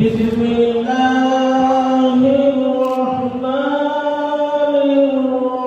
بسم الله الرحمن الرحيم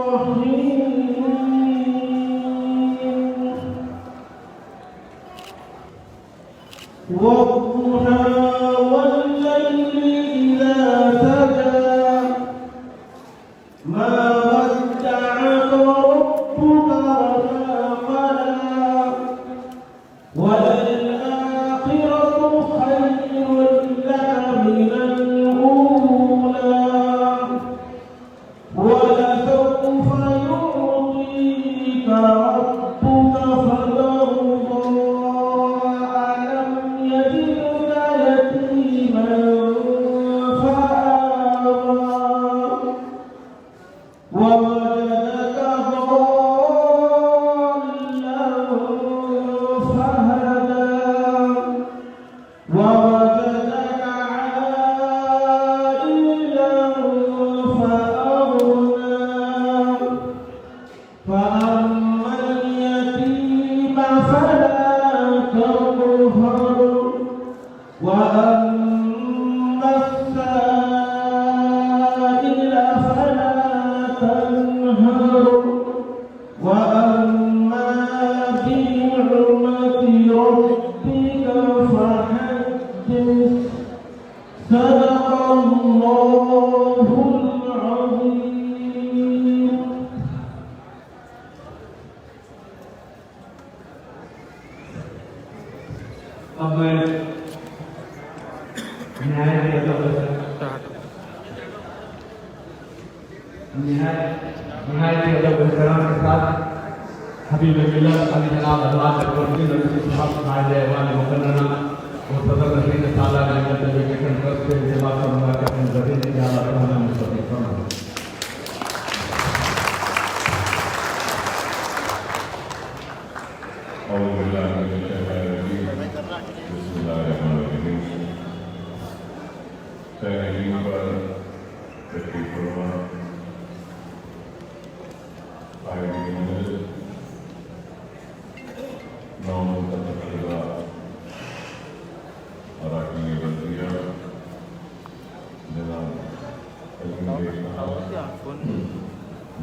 نہایت ادب و احترام کے ساتھ حبیب ملت علی جناب حضرات چکرورتی رئیس صاحب قائد ایوان مقررہ اور صدر رشید سالہ جنگل ایجوکیشن ٹرسٹ سے اجتماع کروں کے اپنے ذریعے سے اعلیٰ کرنا مستقبل کرنا.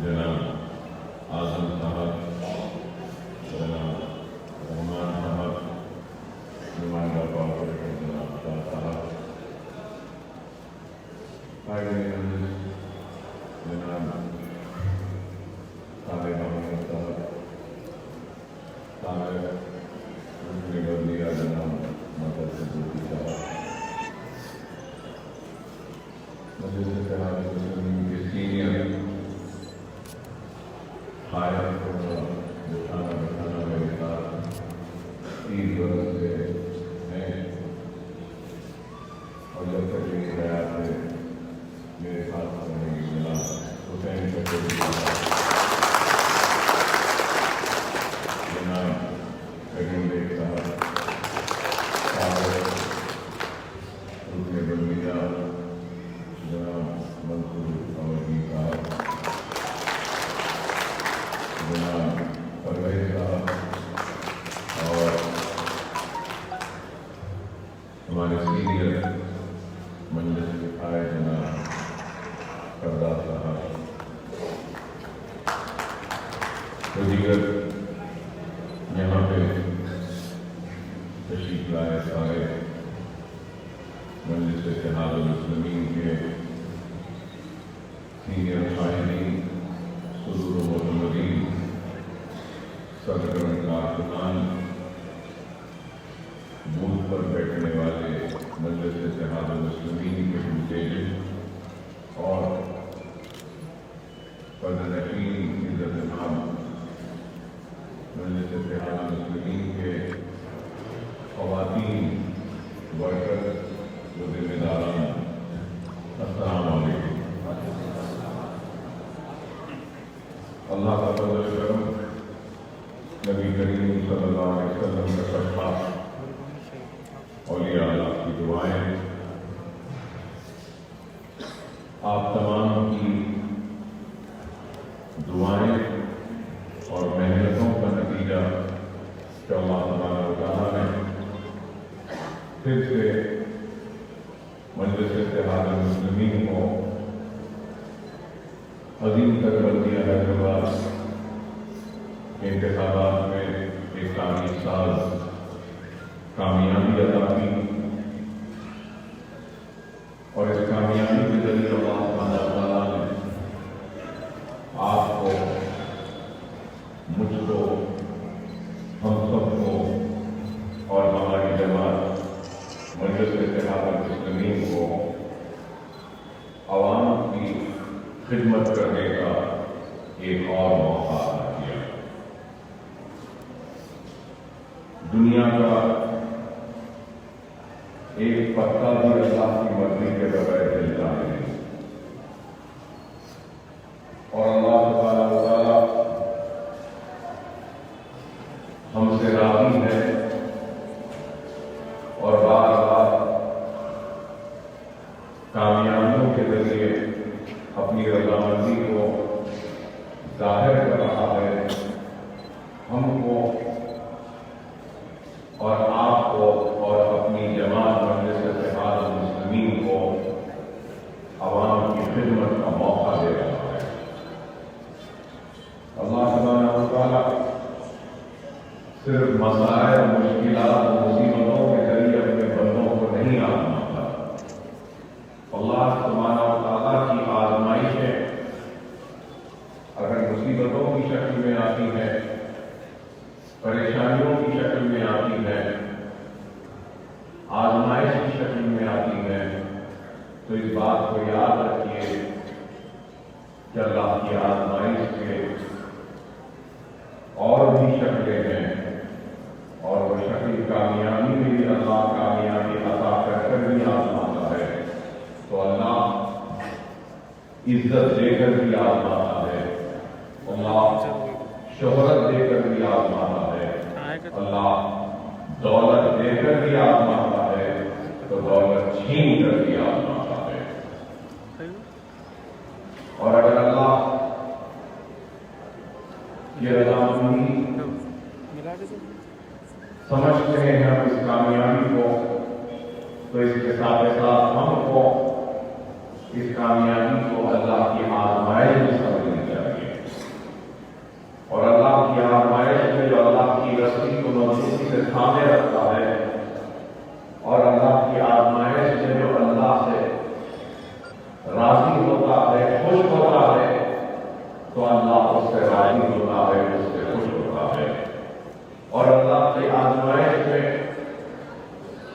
جناب اعظم صاحب، جناب رحمان صاحب، نمائندہ کارپوریٹر جناب شاہ صاحب، جناب طارق احمد صاحب، طارق بلدیہ جناب مدد صدیقی صاحب، مجلس اتحاد المسلمین کے سینئر قائد بٹھانا میرے ساتھ 30 برس سے ہیں اور جب تک یہ حیات ہے میرے ساتھ رہنے کی ملا حسین پٹیل جناب کریم بیگ صاحب، رکن بلدیہ جناب منصور اودھی صاحب، جناب پرویز صاحب اور ہمارے سینئر مجلس کے آئے جناب کردار صاحب، تو دیگر یہاں پہ تشریف لائے سارے مجلس اتحاد المسلمین کے سینئر قائدین، حضور محمدین، سرگرم کارکنان، بوتھ پر بیٹھنے والے مجلس اتحاد المسلمین کے انٹیلیجنٹ اور پردنشین عزت مآب مجلس اتحاد المسلمین کے خواتین ورکر و ذمہ داران، السلام علیکم. اللہ کا فضل و کرم، نبی کریم صلی اللہ علیہ وسلم کا صدقہ، اولیاء اللہ کی دعائیں، آپ تمام کی دعائیں اور محنتوں کا نتیجہ کہ اللہ تبارک و تعالیٰ نے پھر سے مجلس اتحاد المسلمین کو عظیم تر بلدیہ حیدرآباد کے انتخابات میں ایک تاریخ ساز کامیابی عطا کی اور اس کامیابی کے ذریعے اللہ سبحانہ و تعالیٰ نے آپ کو، مجھ کو، ہم سب کو اور ہماری جماعت مجلس اتحاد المسلمین کو عوام کی خدمت کرنے کا ایک اور موقع عطا کیا. دنیا کا ایک پتا بھی اللہ کی مرضی کے بغیر چلتا نہیں اور اللہ تبارک و تعالیٰ ہم سے راضی ہے اور بار بار کامیابیوں کے ذریعے اپنی رضامندی کو ظاہر کر رہا ہے. ہم کو اور آپ کو اور اپنی جماعت مجلس اتحاد المسلمین کو عوام کی خدمت کا موقع دے رہا ہے. اللہ سبحانہ و تعالیٰ صرف مسائل، مشکلات و مصیبتوں کے ذریعے اپنے بندوں کو نہیں آزماتا. اللہ سبحانہ و تعالیٰ کی آزمائشیں اگر مصیبتوں کی شکل میں آتی ہیں، پریشانیوں کی شکل میں آتی ہے، آزمائش کی شکل میں آتی ہے، تو اس بات کو یاد رکھیے کہ اللہ کی آزمائش کے اور بھی شکلیں ہیں، اور وہ شکل کامیابی میں بھی اللہ کامیابی عطا کر بھی آزماتا ہے، تو اللہ عزت دے کر بھی آزماتا ہے، اللہ شہرت دے کر بھی آزماتا ہے، اللہ دولت دے کر بھی آزماتا ہے، تو دولت چھین کر بھی آزماتا ہے۔ اور اگر اللہ یہ رضامندی سمجھتے ہیں ہم اس کامیابی کو، تو اس کے ساتھ ساتھ ہم کو اس کامیابی کو اللہ کی آزمائش میں سمجھنی چاہیے، اور اللہ کی آزمائش میں جو اللہ کی رسی کو مضبوطی سے تھامے رکھتا ہے، اور اللہ کی آزمائش میں جو اللہ سے راضی ہوتا ہے، خوش ہوتا ہے، تو اللہ اس سے راضی ہوتا ہے، اس سے خوش ہوتا ہے۔ اور اللہ کی آزمائش میں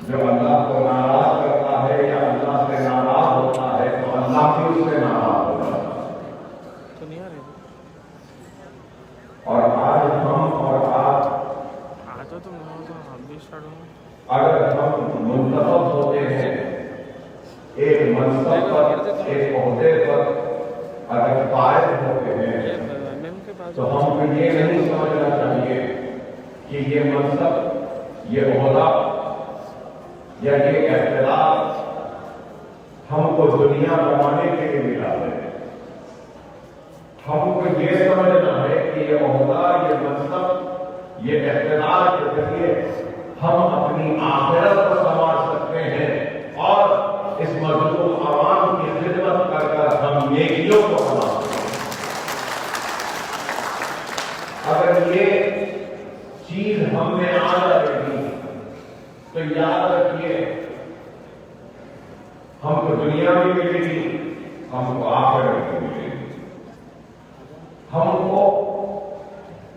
جو اللہ کو ناراض کرتا ہے یا اللہ سے ناراض ہوتا ہے، تو اللہ بھی اس سے ناراض ہوتا ہے۔ اور آج ہم اور آپ اگر ہم منتخب ہوتے ہیں ایک منصب پر، ایک عہدے پر اگر فائز ہوتے ہیں، تو ہم کو یہ نہیں سمجھنا چاہیے کہ یہ منصب، یہ عہدہ یا یہ اختیار ہم کو دنیا بنانے کے لیے ملا ہے۔ ہم کو یہ سمجھنا ہے کہ یہ عہدہ، یہ منصب، یہ اختیار کے ذریعے ہم اپنی آخرت کو سنوار سکتے ہیں، اور اس مظلوم عوام کی خدمت کر کر ہم نیکیوں کو بنا سکتے ہیں۔ اگر یہ چیز ہم میں آ جائے گی تو یاد رکھیے، ہم کو دنیا بھی ملے گی، ہم کو آخرت بھی ملے گی۔ ہم کو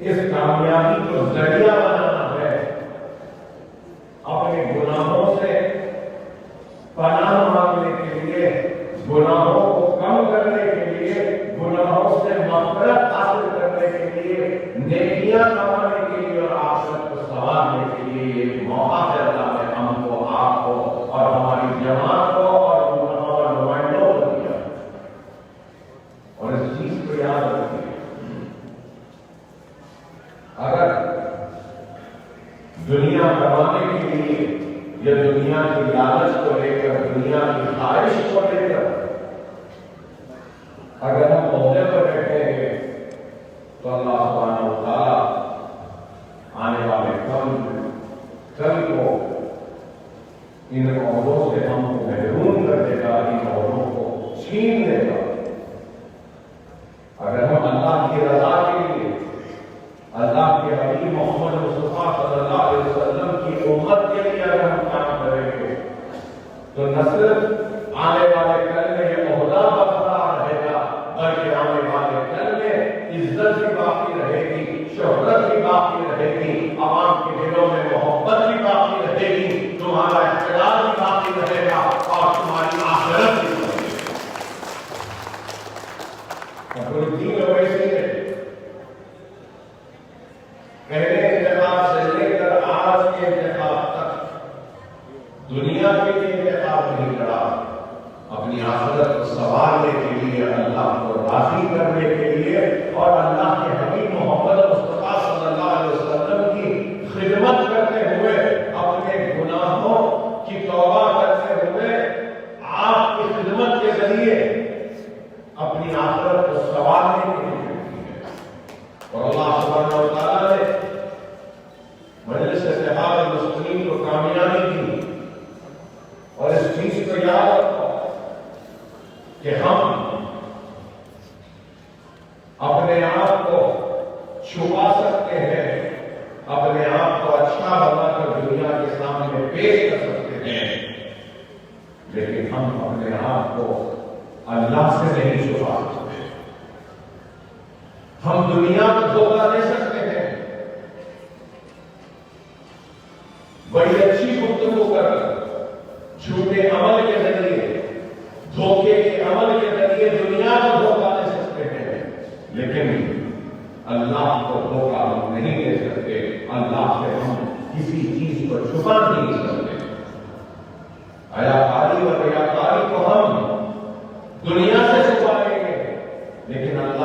اس کامیابی کو ذریعہ بنانا ہے، اپنے گناہوں سے پناہ مانگنے کے لیے، گناہوں کو کم کرنے کے لیے، گناہوں سے مغفرت حاصل کرنے کے لیے، نیکیاں کمانے کے لیے اور آخرت کو سنوارنے کے لیے ایک موقع دیتا ہے ہم کو، آپ کو، اور ہماری جماعت کو، اور ہمارے نمائندوں کو دیا۔ اور اس چیز کو یاد رکھیے، اگر دنیا کمانے کے لیے یا دنیا کی لالچ کو لے کر، دنیا کی خواہش کو لے کر اگر ہم عہدے پر بیٹھے ہیں، تو اللہ سبحانہ و تعالیٰ آنے والے کل کو ان عہدوں سے ہم کو محروم کر دے گا، ان عہدوں کو چھین دے گا۔ اگر ہم اللہ کی رضا کے لیے، اللہ کے حبیب محمد مصطفیٰ صلی اللہ علیہ وسلم کی امت کے لیے اگر ہم کام کریں گے، تو نہ صرف آنے والے کل میں یہ عہدہ برقرار رہے گا، بلکہ آنے والے کل میں عزت بھی باقی رہے گی، شہرت بھی باقی رہے گی، عوام کے دلوں میں محبت بھی باقی رہے گی، تمہارا اقتدار بھی باقی رہے گا، اور تمہاری آخرت بھی باقی رہے گی۔ الدین اویسی نے پہلے انتخاب سے لے کر آج کے انتخاب تک دنیا کے لیے انتخاب نہیں لڑا، اپنی آخرت کو سنوارنے کے لیے، اللہ کو راضی کرنے کے لیے، اور اللہ کے حبیب محمد مصطفیٰ صلی اللہ علیہ وسلم کی خدمت کرتے ہوئے، اپنے گناہوں کی توبہ کرتے ہوئے، آپ کی خدمت کے ذریعے اپنی آخرت کو سنوارنے کے لیے کرتی ہے۔ اور اللہ سبحانہ و تعالیٰ نے مجلس اتحاد المسلمین کو کامیابی دی، اور اس چیز کو یاد رکھو کہ ہم اپنے آپ کو چھپا سکتے ہیں، اپنے آپ کو اچھا بنا کر دنیا کے سامنے پیش کر سکتے ہیں، لیکن ہم اپنے آپ کو اللہ سے نہیں چھپا سکتے۔ ہم دنیا کو دھوکہ دے سکتے ہیں، بڑی اچھی گفتگو کر جھوٹے عمل کے ذریعے، دھوکے کے عمل کے ذریعے دنیا کو دھوکہ دے سکتے ہیں،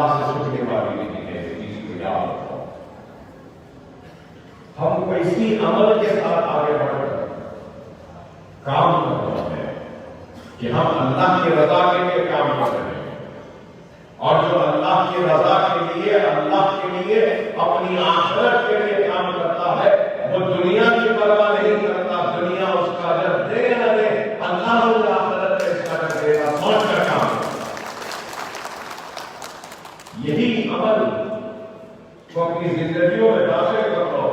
اللہ سے چھپنے والی نہیں ہے. اس چیز کو یاد رکھو. ہم کسی عمل کے ساتھ آگے بڑھ کر کام کر رہے ہیں کہ ہم اللہ کی رضا کے لیے کام کر رہے ہیں, اور جو اللہ کی رضا کے لیے, اللہ کے لیے, اپنی آخرت کے لیے کام کرتا ہے, وہ دنیا کی پرواہ نہیں کرتا. دنیا اس کا اجر دے نہ دے, اللہ اس آخرت میں اس کا اجر دے گا. سوچ کر کام. یہی عمل کو اپنی زندگیوں میں داخل کر لو.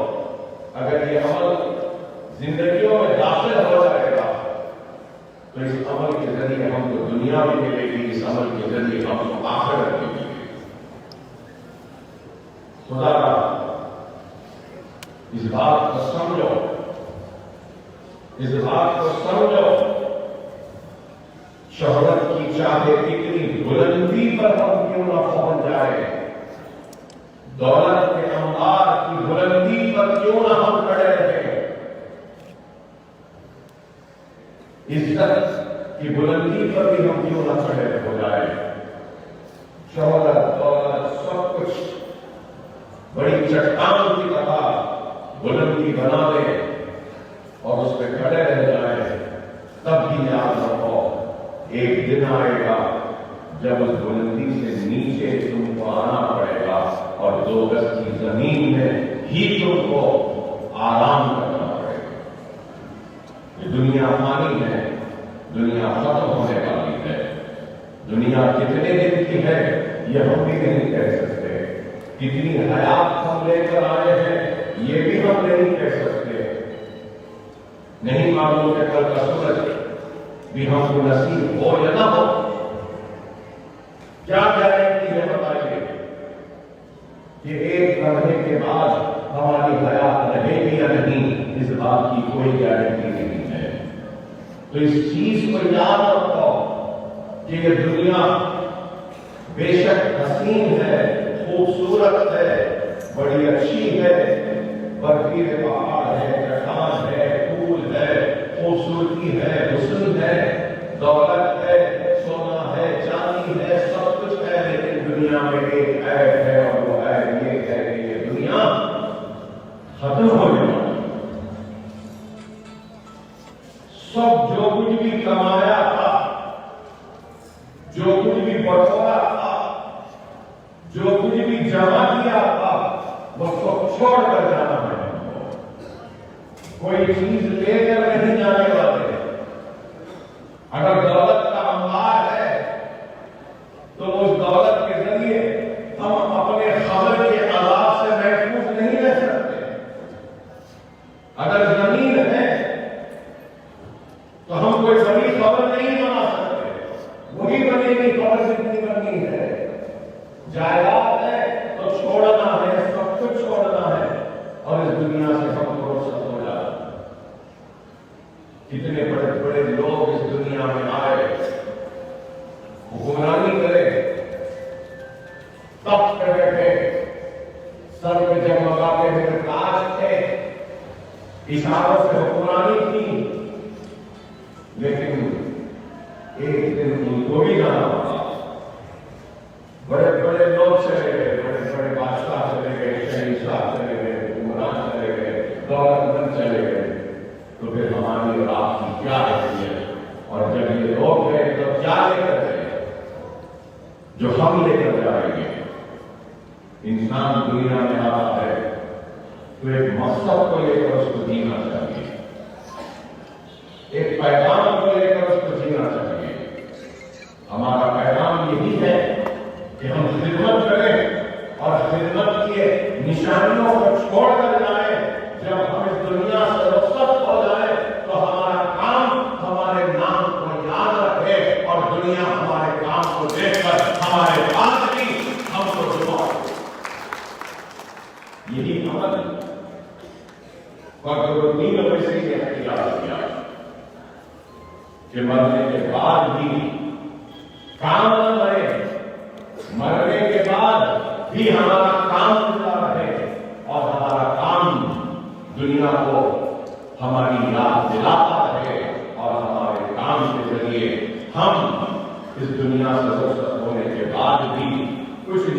اگر یہ عمل زندگیوں میں داخل ہو جائے گا تو اس عمل کے ذریعے ہم کو دنیا بھی ملے گی, اس عمل کے ذریعے ہم کو آخرت بھی ملے گی. خدا اس بات کو سمجھو, اس بات کو سمجھو. شہرت کی چاہے کتنی بلندی پر ہم کیوں نہ پہنچ جائے, دولت کے انبار کی بلندی پر کیوں نہ ہم کھڑے رہے, عزت کی بلندی پر بھی ہم کیوں نہ کھڑے ہو جائے. شہرت, دولت, سب کچھ بڑی چٹان کی طرح بلندی بنا لے اور اس پہ کھڑے رہ جائے, تب بھی یاد رکھو ایک دن آئے گا جب اس بلندی سے نیچے تم کو آنا پڑے گا, اور 2 گز کی زمین میں ہی تم کو آرام کرنا پڑے گا. یہ دنیا فانی ہے, دنیا ختم ہونے والی ہے. دنیا کتنے دن کی ہے یہ ہم بھی نہیں کہہ سکتے. کتنی حیات ہم لے کر آئے ہیں یہ بھی ہم نہیں کہہ سکتے. نہیں معلوم کہ کل کا سورج بھی ہم کو نصیب ہو یا نہ ہو. کیا گارنٹی ہے بتائیے کہ ایک لمحے کے بعد ہماری حیات رہے گی یا نہیں؟ اس بات کی کوئی گارنٹی نہیں ہے. تو اس چیز کو یاد رکھو کہ یہ دنیا بے شک حسین ہے, خوبصورت ہے, بڑی اچھی ہے, برفیلے پہاڑ ہے, چٹان ہے, پھول ہے, خوبصورتی ہے, حسن ہے, دولت ہے, سونا ہے, چاندی ہے, سب کچھ ہے. لیکن دنیا میں ایک عیب ہے, اور وہ عیب یہ ہے کہ یہ دنیا ختم ہو جائے. سب جو کچھ بھی کمایا تھا, جو کچھ بھی بٹورا تھا, جو کچھ بھی جمع کیا تھا, وہ سب چھوڑ کر جانا ہے. کوئی چیز لے کر نہیں جانے والے. اگر دولت کا انبار ہے تو اس دولت کے ذریعے ہم اپنے خبر کے عذاب سے محفوظ نہیں رہ سکتے. اگر زمین ہے تو ہم کوئی بڑی خبر نہیں بنا سکتے, وہی بنے گی خبر جتنی بنی ہے. جائیداد ہے تو چھوڑنا ہے, سب کچھ چھوڑنا ہے, اور اس دنیا سے ہم کو رخصت ہو جانا. کتنے بڑے بڑے لوگ اس دنیا میں آئے, حکمرانی کرے, تخت پہ بیٹھے, سر پہ جگمگاتے ہوئے تاج تھے, اشاروں سے حکمرانی کی, لیکن ایک دن ان کو بھی جانا پڑا. بڑے بڑے لوگ چلے گئے, بڑے بڑے بادشاہ چلے گئے, شہنشاہ چلے گئے, حکمران چلے گئے, دولت مند چلے گئے, تو پھر ہماری اور آپ کی کیا حیثیت؟ اور جب یہ لوگ گئے تو کیا لے کر گئے جو ہم لے کر جائیں گے؟ انسان دنیا میں آتا ہے تو ایک مقصد کو لے کر اس کو جینا چاہیے, ایک پیغام کو لے کر اس کو جینا چاہیے. ہمارا پیغام یہی ہے کہ ہم خدمت کریں اور خدمت کے نشانیوں کو چھوڑ کر جائیں. جب ہم اس دنیا سے رخصت ہو جائیں تو ہمارا کام ہمارے نام کو یاد رکھے, اور دنیا ہمارے کام کو دیکھ کر ہمارے پاس بھی ہم کو دعا دے. یہی عمل قدرالدین اویسی نے اختیار کیا کہ مرنے کے بعد بھی کام نہ مرے, مرنے کے بعد بھی ہمارا کام چلتا رہے, اور ہمارا کام دنیا کو ہماری یاد دلاتا رہے, اور ہمارے کام کے ذریعے ہم اس دنیا سے رخصت ہونے کے بعد بھی کچھ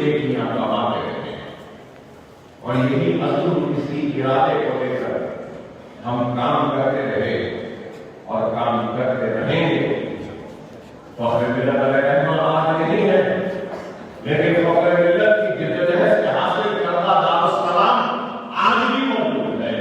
ہم کام کرتے رہے اور کام کرتے رہیں گے. فخر ملت علیہ رحمہ آج نہیں ہے، لیکن فخر ملت کی جدوجہد سے حاصل کردہ دارالسلام آج بھی موجود ہے.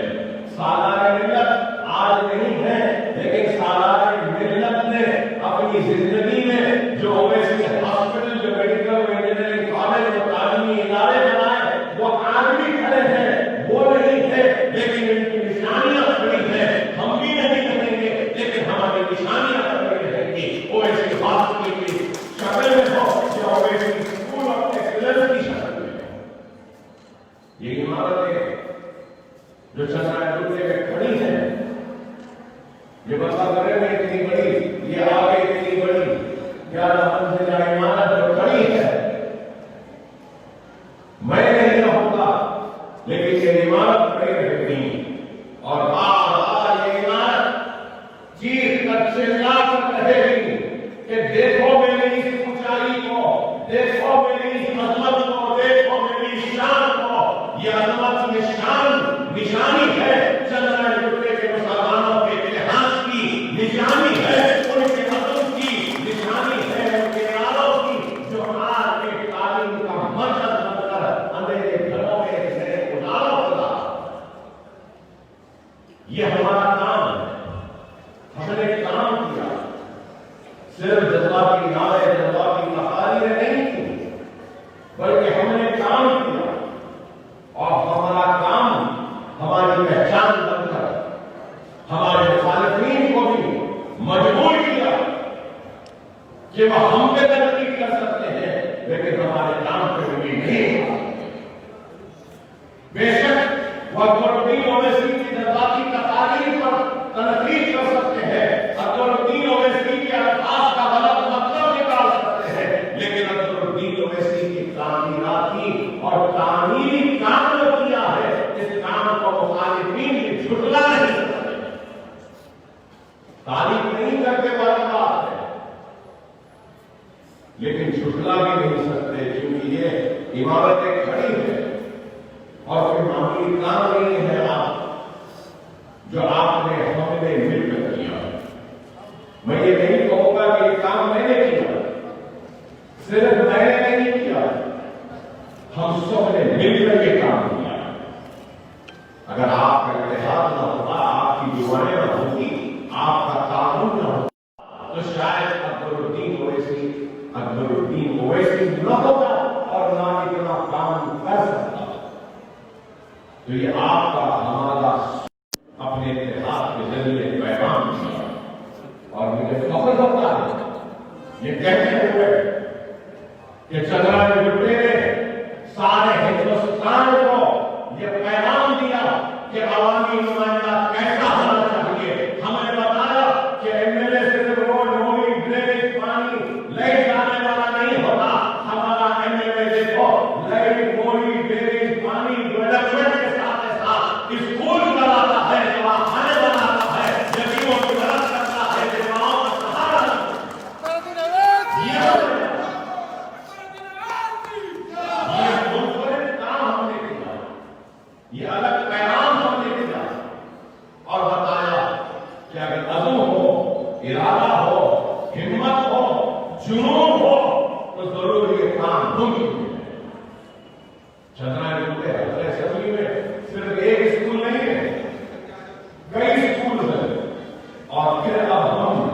سالار ملت آج نہیں ہے، لیکن سالار ملت نے اپنی زندگی میں جو اویسی ہاسپٹل، جو میڈیکل انجینئرنگ کالج، جو تعلیمی ادارے بنائے وہ آج بھی کھڑے ہیں. وہ نہیں ہے لیکن ان کی نشانیاں کھڑی ہیں. ہم بھی نہیں کریں گے لیکن ہماری نشانیاں کھڑی رہیں گی. اویسی ہاسپٹل کی شکل میں ہو یا اویسی اسکول آف ایکسلنس کی شکل میں ہو. یہ عمارتیں جو چندرائن ڈبے میں کھڑی ہیں، یہ بتا کرے میں اتنی بڑی، یہ آگے اتنی بڑی 11 منزلہ عمارت جو کھڑی ہے، میں نہیں رہوں گا لیکن یہ عمارت کھڑی رہے گی. اور بار یہ عمارت چیخ کر چلا کر رہے گی کہ دیکھو میری اس اونچائی کو، دیکھو میری اس عظمت کو، دیکھو میری شان کو. یہ عظمت نشانی ہے چندرائن ڈبے کے مسلمانوں کے اتحاد کی، نشانی ہے ان کے عزم کی، نشانی ہے ان کے ارادوں کی، جو آج کے تعلیم کا مرکز بن کر اندھیرے گھروں میں سے اجالا ہوگا. یہ ہمارا کام ہے. ہم نے کام کیا، صرف جذباتی نعرے، جذباتی تقاریر نہیں کی، بلکہ ہم نے کام کیا. اور ہمارا کام ہماری پہچان بن کر ہمارے مخالفین کو بھی مجبور کیا کہ وہ ہم پہ تنقید کر سکتے ہیں لیکن ہمارے کام پہ بھی نہیں. بے شک وہ اکبرالدین اویسی کی جذباتی تقاریر پر تنقید کر سکتے ہیں، اکبرالدین اویسی کے الفاظ کا غلط مطلب نکال سکتے ہیں، لیکن اکبرالدین اویسی کی تعمیراتی اور تعمیری کام جو کیا ہے، اس کام کو مخالفین نے جھٹلا نہیں سکتے. تعریف نہیں کرتے والی بات ہے، لیکن جھٹلا بھی نہیں سکتے کیونکہ یہ عمارتیں کھڑی ہیں اور کوئی معمولی کام نہیں ہے جو آپ نے ہم نے مل کر کیا. میں یہ نہیں کہوں گا کہ یہ کام میں نے کیا، صرف میں نے نہیں کیا، ہم سب نے مل کر یہ کام کیا. اگر آپ کا اتحاد نہ ہوتا، آپ کی دعائیں نہ ہوتی، آپ کا تعاون نہ ہوتا، تو شاید اکبرالدین اویسی نہ ہوتا اور نہ اتنا کام کر سکتا. تو یہ آپ کا ہمارا اپنے اتحاد کے ذریعے پیغام کیا. اور مجھے فخر ہوتا ہے یہ کہتے ہوئے کہ چندرائن ڈبے نے سارے ہندوستان کو یہ پیغام دیا کہ عوامی نمائندہ کیسا ہونا چاہیے. ہمیں بتایا کہ ایم ایل اے صرف روڈ، نوری، ڈرینیج، پانی لے جانے والا نہیں ہوتا. ہمارا ایم ایل اے دیکھو لائٹ، نوری، ڈرینیج، پانی ڈیولپمنٹ کے ساتھ ساتھ اسکول چلاتا ہے، دواخانے بناتا ہے، یتیموں کی مدد کرتا ہے، بیواؤں کا سہارا یہ الگ پیغام ہم نے دیا اور بتایا کہ اگر عزم ہو، ارادہ ہو، ہمت ہو، جنون ہو تو ضرور یہ کام ممکن ہے. چندرائن ڈبے اسمبلی میں صرف ایک اسکول نہیں ہے، کئی اسکول ہیں. اور پھر اب ہم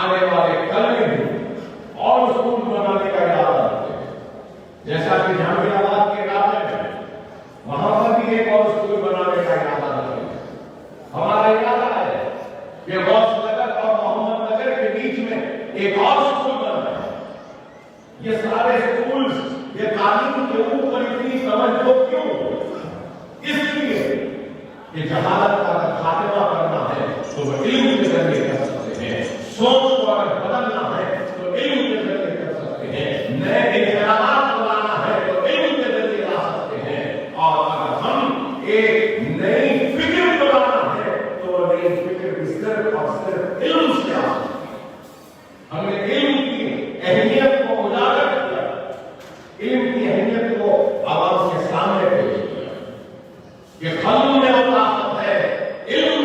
آنے والے کل میں بھی اور اسکول بنانے کا ارادہ رکھتے ہیں. جیسا کہ جامعہ آباد کے علاقے میں وہاں پر بھی ایک اور اسکول بنانے کا ارادہ رکھتے ہیں. ہمارا ارادہ ہے کہ غوث نگر اور محمد نگر کے بیچ میں ایک اور اسکول بننا ہے. یہ سارے اسکولز، یہ تعلیم کے اوپر اتنی توجہ کیوں؟ اس لیے کہ جہالت کا اگر خاتمہ کرنا ہے تو وہ علم کے ذریعے کر سکتے ہیں. سوچ کو اگر بدلنا ہے تو علم کے ذریعے کر سکتے ہیں. نئے انقلابات لانا ہے تو علم کے ذریعے لا سکتے ہیں. اور اگر ہم ایک نئی فکر بنانا ہے تو وہ نئی فکر بھی صرف اور صرف علم سے آ سکتی ہے. ہم نے علم کی اہمیت کو اجاگر کیا، علم کی اہمیت کو عوام کے سامنے پیش کیا کہ قلم میں وہ طاقت ہے، علم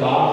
4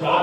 4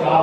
4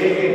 1-1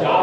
4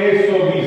120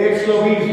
120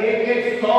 100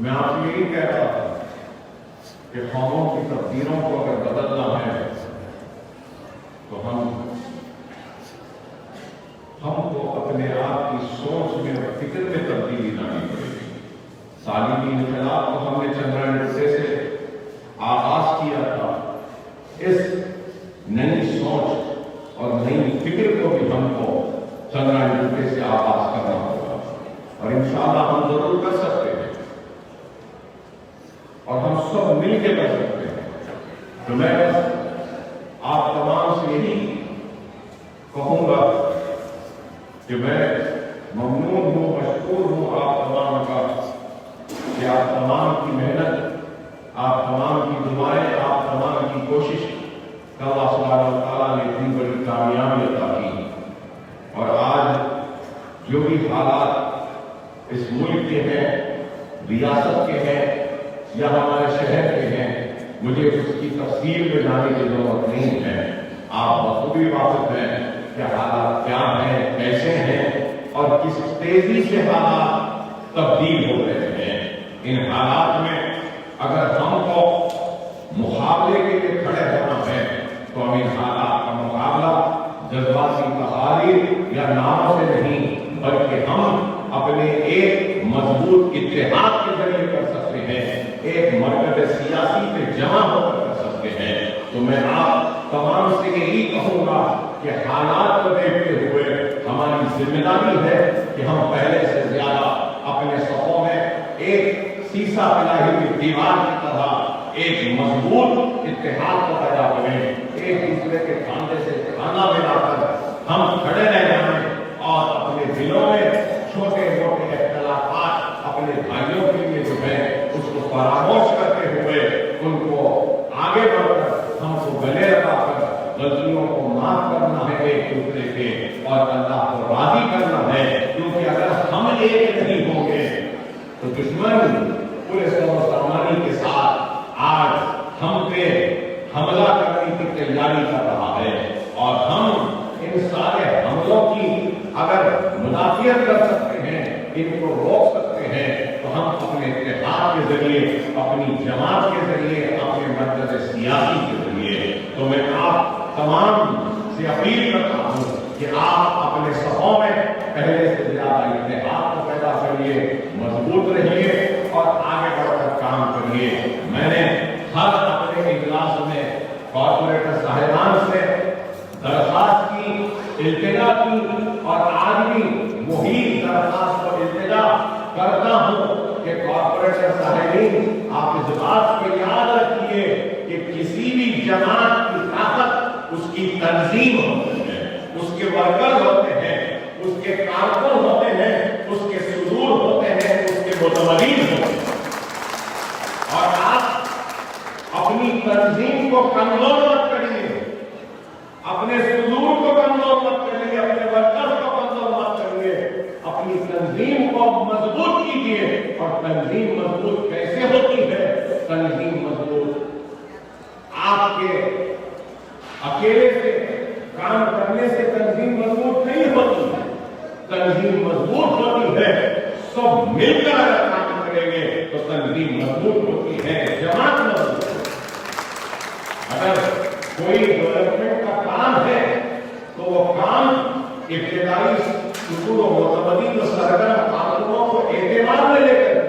میں آپ سے یہی کہہ رہا تھا کہ قوموں کی تقدیروں کو اگر بدلنا ہے تو ہم کو اپنے آپ کی سوچ میں اور فکر میں تبدیلی لانی پڑے گی۔ تعلیمی انقلاب کو ہم نے چندرائن 2 سے آغاز کیا تھا۔ اس نئی سوچ اور نئی فکر کو بھی ہم کو چندرائن 2 سے آغاز کرنا ہوگا، اور انشاءاللہ ہم ضرور کر سکتے ہیں، اور ہم سب مل کے کر سکتے ہیں۔ تو میں بس آپ تمام سے یہی کہوں گا کہ میں ممنون ہوں، مشکور ہوں آپ تمام کا کہ آپ تمام کی محنت، آپ تمام کی دعائیں، آپ تمام کی کوشش کا اللہ سبحانہ و تعالیٰ نے اتنی بڑی کامیابی عطا کی، اور آج جو بھی حالات اس ملک کے ہیں، ریاست کے ہیں یا ہمارے شہر کے ہیں، مجھے اس کی تفصیل میں جانے کی ضرورت نہیں ہے۔ آپ بخوبی واقف ہیں کہ حالات کیا ہیں، کیسے ہیں، اور کس تیزی سے حالات تبدیل ہو رہے ہیں۔ ان حالات میں اگر ہم کو مقابلے کے لیے کھڑے ہونا ہے تو ہم ان حالات کا مقابلہ جذباتی تحاریر یا ناموں سے نہیں، بلکہ ہم اپنے ایک مضبوط اتحاد کے ذریعے کر سکتے ہیں، ایک مرکز سیاسی پہ جمع ہو کر سکتے ہیں۔ تو میں آپ تمام سے یہی کہوں گا کہ حالات کو دیکھتے ہوئے ہماری ذمہ داری ہے کہ ہم پہلے سے زیادہ اپنے صفوں میں ایک سیسا پلائی ہوئی دیوار کی طرح ایک مضبوط اتحاد کو پیدا کریں، ایک دوسرے کے کاندھے سے کاندھا ملا کر ہم کھڑے رہ جائیں، اور اپنے دلوں میں چھوٹے موٹے اختلافات اپنے بھائیوں کے لیے جو ہے اس کو فراموش کرتے ہوئے ان کو آگے بڑھ کر ہم کو گلے لگا کر غلطیوں کو معاف کرنا ہے ایک دوسرے کے، اور اللہ کو راضی کرنا ہے، کیونکہ اگر ہم ایک نہیں ہوں گے تو دشمن پورے سامانی کے ساتھ آج ہم پہ حملہ کرنے کی تیاری کر رہا ہے، اور ہم ان سارے حملوں کی اگر مدافعت کر سکتے ہیں، ان کو روک سکتے ہیں، تو ہم اپنے اتحاد کے ذریعے، اپنی جماعت کے ذریعے، اپنے مرکز سیاسی کے ذریعے۔ تو میں آپ تمام سے اپیل کرتا ہوں کہ آپ اپنے صفوں میں پہلے سے زیادہ اتحاد کو پیدا کریے، مضبوط رہیے، اور آگے بڑھ کر کام کریے۔ میں نے ہر اپنے اجلاس میں کارپوریٹر صاحبان سے درخواست کی، التجا کی، اور آج بھی وہی درخواست اور التجا کرتا ہوں کہ کارپوریٹر صاحبین آپ اس بات کو یاد رکھیے کہ کسی بھی جماعت کی طاقت اس کی تنظیم ہوتی ہے، اس کے ورکر ہوتے ہیں، اس کے کارکن ہوتے ہیں، اس کے صدور ہوتے ہیں، اس کے متمرین ہوتے ہیں، اور آپ اپنی تنظیم کو کمزور مت کریے، اپنے صدور کو کمزور مت کریے، اپنے ورکر کو کمزور مت کریے، اپنی تنظیم کو مضبوط کیجیے۔ اور تنظیم مضبوط کیسے ہوتی ہے؟ تنظیم مضبوط آپ کے اکیلے سے کام کرنے سے تنظیم مضبوط نہیں ہوتی ہے، تنظیم مضبوط ہوتی ہے سب مل کر اگر کام کریں گے تو تنظیم مضبوط ہوتی ہے، جماعت مضبوط ہوتی ہے۔ اگر کوئی ڈیولپمنٹ کا کام ہے تو وہ کام ابتدائی اصول و معتمدین و سرگرم قانونوں کو اعتماد میں لے کر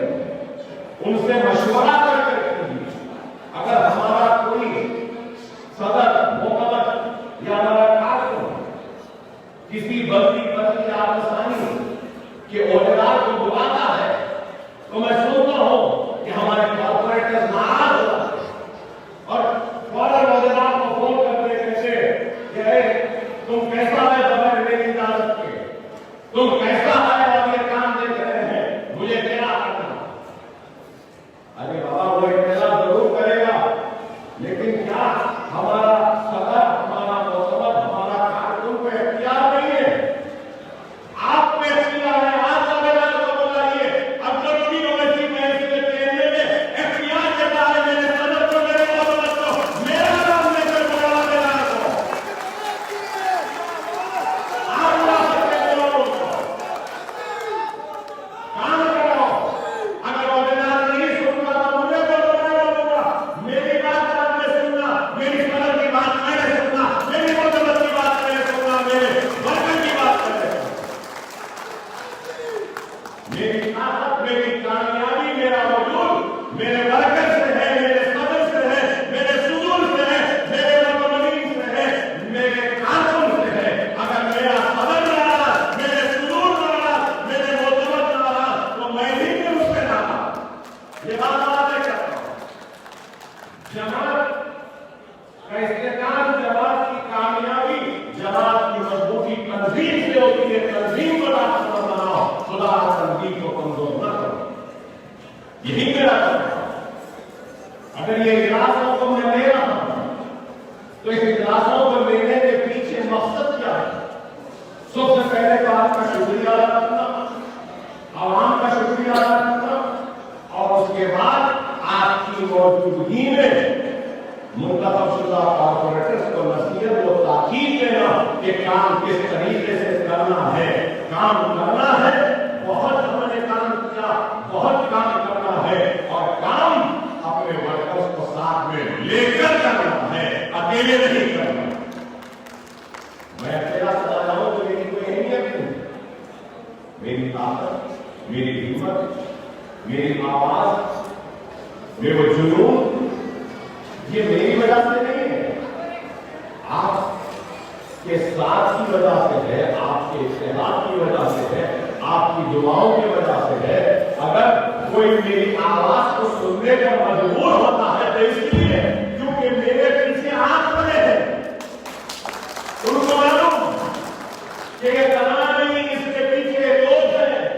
ان سے مشورہ کر کر کیجیے۔ اگر ہمارا کوئی صدر معتمد یا ہمارا کارکن کسی بدلی یا آسانی کے عہدیدار کو بلاتا ہے تو میں سنتا ہوں کہ ہمارے کارپوریٹر ناراض ہو جاتے ہیں اور فوراً عہدیدار کو فون کرتے کہتے کہ تم کیسا ہے بغیر میری اجازت کے، تم کیسا ہے اور یہ کام دیکھ رہے ہیں، مجھے کیا کرنا۔ یہ بات واضح کرتا ہوں، جماعت کا استحکام، جماعت کی کامیابی، جماعت کی مضبوطی تنظیم سے ہوتی ہے۔ تنظیم کو طاقتور بناؤ، خدا تنظیم کو کمزور نہ کرو، یہی میرا کام ہے۔ اگر یہ اجلاسوں کو میں لے رہا ہوں تو اس اجلاسوں کو لینے کے پیچھے مقصد کیا ہے؟ سب سے پہلے تو آپ کا شکریہ ادا کرنا، عوام کا شکریہ ادا کرنا، اور اس کے بعد آپ کی موجودگی میں منتخب شدہ کارپوریٹرز کو نصیحت و تاکید دینا کہ کام کس طریقے سے کرنا ہے۔ کام کرنا ہے، بہت ہم نے کام کیا، بہت کام کرنا ہے، اور کام اپنے ورکرز کو ساتھ میں لے کر کرنا ہے، اکیلے نہیں کرنا۔ میں اکیلا چلا جاؤں تو میری کوئی اہمیت نہیں۔ میری طاقت، میری ہمت، میری آواز، میرے جنون، یہ میری وجہ سے نہیں ہے، آپ کے ساتھ کی وجہ سے ہے، آپ کے اتحاد کی وجہ سے ہے، آپ کی دعاؤں کی وجہ سے ہے۔ اگر کوئی میری آواز کو سننے پر مجبور ہوتا ہے تو اس لیے کیونکہ میرے پیچھے آپ کھڑے ہیں، ان کو معلوم کہ یہ تنہا نہیں، اس کے پیچھے لوگ ہیں۔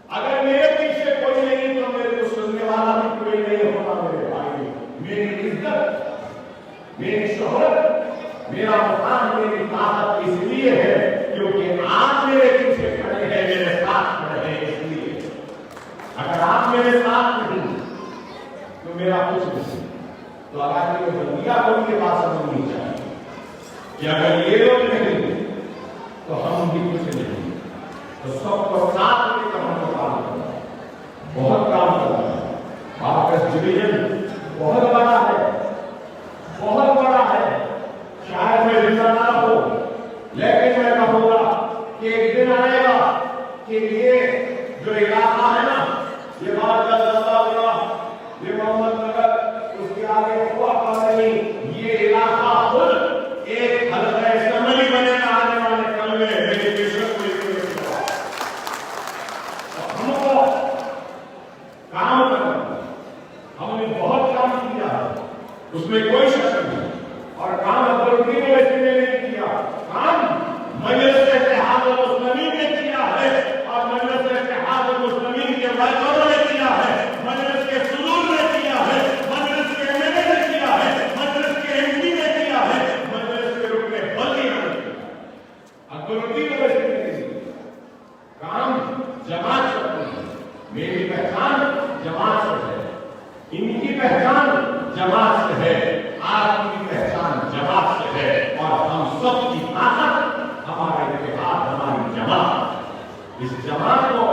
اگر میرے پیچھے کوئی نہیں تو میرے کو سننے والا بھی کوئی نہیں ہوتا۔ میرے بھائی، میری عزت، میری شہرت، میرا مقام، میری طاقت اس لیے ہے کیونکہ آپ میرے پیچھے کھڑے ہیں، میرے ساتھ کھڑے ہیں، اس لیے۔ اگر آپ میرے ساتھ نہیں تو میرا کچھ نہیں۔ تو اگر یہ بندیا کو یہ بات سمجھنی چاہیے کہ اگر یہ لوگ نہیں تو ہم بھی کچھ نہیں۔ تو سب کو ساتھ لے کر ہم کو کام کرنا ہے، بہت کام کرنا ہے۔ کاکس ڈویژن بہت بڑا ہے، بہت بڑا ہے۔ شاید میں زندہ نہ ہو، لیکن میں کہوں گا کہ ایک دن آئے گا کہ یہ جو علاقہ ہے نا، یہ بات یہ محمد نگر، اس کے آگے ہوا کا نہیں، یہ علاقہ خود ایک حلقہ اسمبلی بنے گا آنے والے کل میں۔ میری بشرت ہم کو کام کرنا، ہم نے بہت کام کیا ہے، اس میں کوئی شک نہیں، اور کام اتھارٹی نے ویسے نہیں کیا، کام مجلس اتحاد المسلمین نے کیا ہے، اور مجلس اتحاد المسلمین کے ورکروں نے کیا ہے، مجلس کے صدور نے کیا ہے، مجلس کے ایم ایل اے نے کیا ہے، مجلس کے ایم پی نے کیا ہے، مجلس کے رکن بلدیہ نے کیا ہے۔ اتھارٹی نے ویسے نہیں کیا، کام جماعت کرتی ہے۔ میری پہچان جماعت سے ہے، ان کی پہچان جماعت سے ہے، آپ کی پہچان جماعت سے ہے، اور ہم سب کی طاقت ہمارا اتحاد، ہماری جماعت۔ اس جماعت کو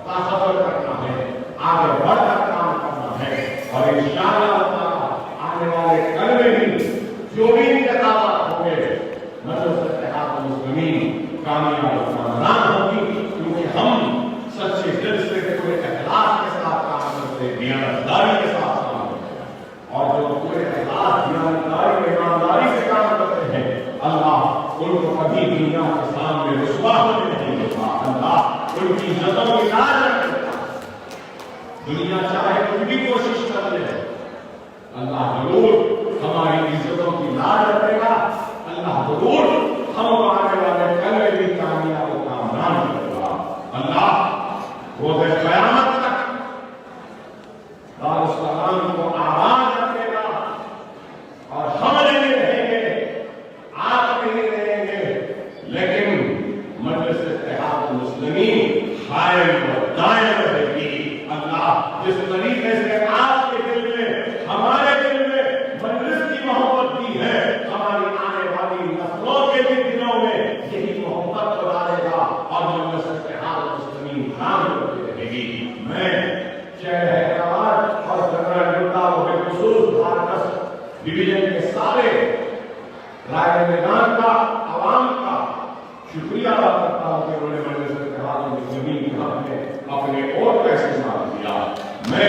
طاقتور کرنا ہے، آگے بڑھ کر کام کرنا ہے، اور انشاءاللہ تعالیٰ آنے والے کل میں بھی جو بھی انتخابات ہوں گے، مجلس اتحاد المسلمین کامیاب و کامران ہوگی، کیونکہ ہم سچے دل سے پورے اخلاص کے ساتھ کام کرتے ہیں، دیانتداری کے ساتھ کام کرتے ہیں، اور جو پورے اخلاص، دیانتداری، ایمانداری سے کام کرتے ہیں، اللہ ان کو کبھی دنیا کے سامنے رسوا ہونے نہیں دیتا۔ اللہ ان کی عزتوں کی لاج رکھتا۔ دنیا چاہے کچھ بھی کوشش کر لے، اللہ ضرور ہماری عزتوں کی لاج رکھے گا، اللہ ضرور ہم کو آنے والے کل میں بھی کامیاب و کامران کرے گا۔ اللہ روز قیامت تک دارالسلام کو آباد رکھے گا، اور ہم نہیں رہیں گے، آپ نہیں رہیں گے، لیکن مجلس اتحاد المسلمین قائم و دائم رہے گی۔ اللہ جس طریقے سے آپ کے دل میں، ہمارے دل میں مجلس کی محبت دی ہے، ہماری آنے والی نسلوں کے بھی دلوں میں یہی محبت کو ڈالے گا، اور مجلس اتحاد المسلمین کام کرتی رہے گی۔ میں شہر حیدرآباد اور جنرل ڈوڈا و بالخصوص کاکس ڈویژن کے سارے رائے میدان کا، عوام کا شکریہ ادا کرتا ہوں کہ انہوں نے مجلس اتحاد المسلمین کے حق میں اپنے ووٹ کا استعمال کیا۔ میں